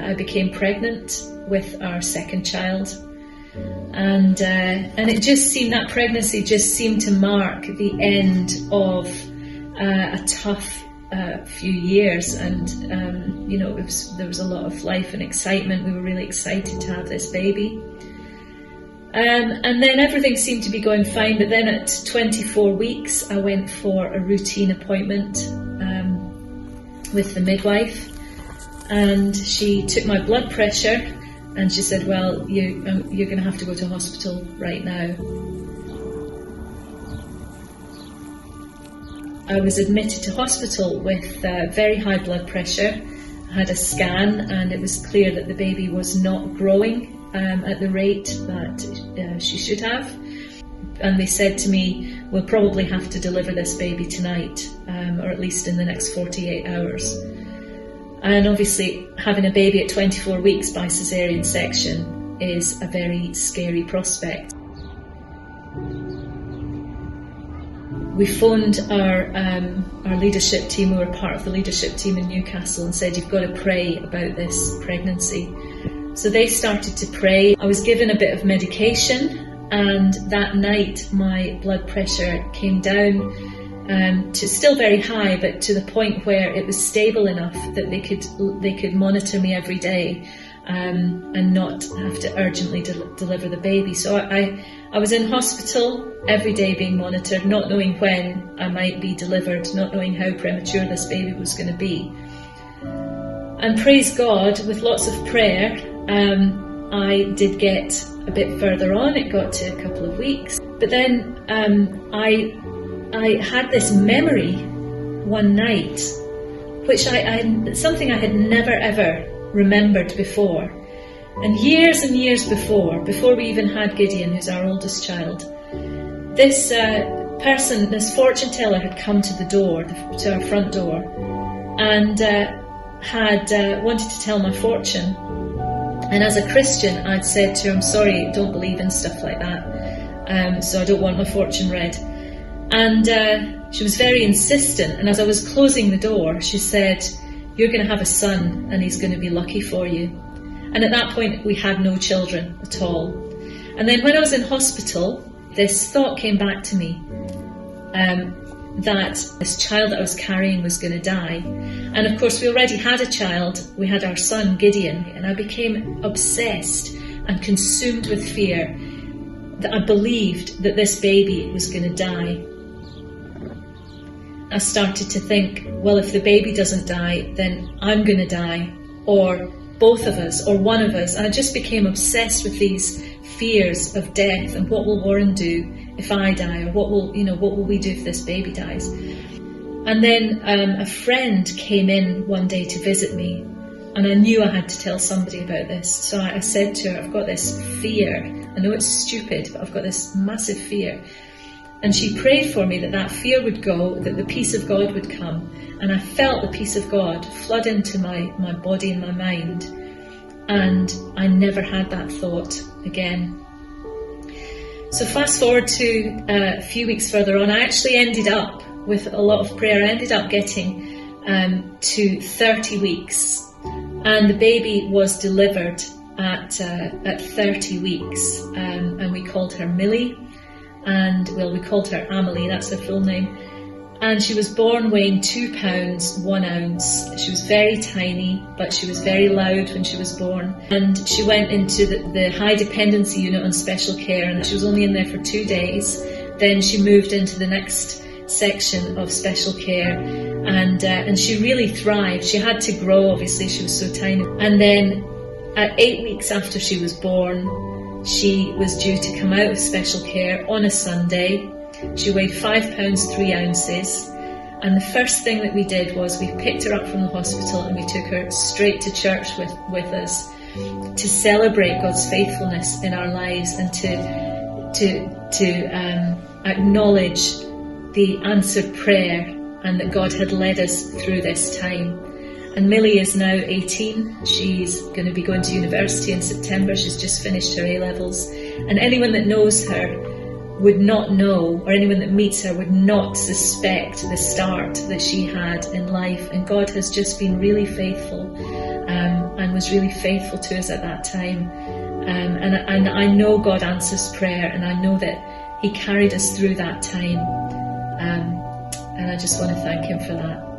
I became pregnant with our second child, and it just seemed, that pregnancy just seemed to mark the end of a tough few years, and there was a lot of life and excitement. We were really excited to have this baby. And then everything seemed to be going fine, but then at 24 weeks I went for a routine appointment with the midwife, and she took my blood pressure and she said, well, you're going to have to go to hospital right now. I was admitted to hospital with very high blood pressure. I had a scan and it was clear that the baby was not growing at the rate that she should have, and they said to me, we'll probably have to deliver this baby tonight, or at least in the next 48 hours. And obviously having a baby at 24 weeks by caesarean section is a very scary prospect. We phoned our leadership team. We were part of the leadership team in Newcastle, and said, you've got to pray about this pregnancy. So they started to pray. I was given a bit of medication, and that night my blood pressure came down to still very high, but to the point where it was stable enough that they could monitor me every day and not have to urgently deliver the baby. So I was in hospital every day being monitored, not knowing when I might be delivered, not knowing how premature this baby was going to be. And praise God, with lots of prayer, I did get a bit further on. It got to a couple of weeks. But then I had this memory one night, which something I had never ever remembered before. And years before we even had Gideon, who's our oldest child, this person, this fortune teller, had come to the door, to our front door, and had wanted to tell my fortune. And as a Christian, I'd said to her, I'm sorry, I don't believe in stuff like that, so I don't want my fortune read. And she was very insistent, and as I was closing the door, she said, you're going to have a son, and he's going to be lucky for you. And at that point, we had no children at all. And then when I was in hospital, this thought came back to me, that this child that I was carrying was going to die. And of course we already had a child, we had our son Gideon, and I became obsessed and consumed with fear that I believed that this baby was going to die. I started to think, well, if the baby doesn't die, then I'm going to die, or both of us, or one of us. And I just became obsessed with these fears of death, and what will Warren do if I die, or what will we do if this baby dies? And then a friend came in one day to visit me, and I knew I had to tell somebody about this. So I said to her, I've got this fear. I know it's stupid, but I've got this massive fear. And she prayed for me that fear would go, that the peace of God would come. And I felt the peace of God flood into my body and my mind. And I never had that thought again. So fast forward to a few weeks further on, I actually ended up, with a lot of prayer, I ended up getting to 30 weeks. And the baby was delivered at 30 weeks. And we called her Millie. And we called her Amelie, that's her full name. And she was born weighing 2 pounds, 1 ounce. She was very tiny, but she was very loud when she was born. And she went into the high dependency unit on special care, and she was only in there for 2 days. Then she moved into the next section of special care, and she really thrived. She had to grow, obviously, she was so tiny. And then at 8 weeks after she was born, she was due to come out of special care on a Sunday. She weighed 5 pounds 3 ounces, and the first thing that we did was we picked her up from the hospital and we took her straight to church with us to celebrate God's faithfulness in our lives, and to acknowledge the answered prayer, and that God had led us through this time. And Millie is now 18. She's going to be going to university in September. She's just finished her A-levels. And anyone that knows her would not know, or anyone that meets her would not suspect the start that she had in life. And God has just been really faithful and and was really faithful to us at that time. And I know God answers prayer, and I know that He carried us through that time. And I just want to thank Him for that.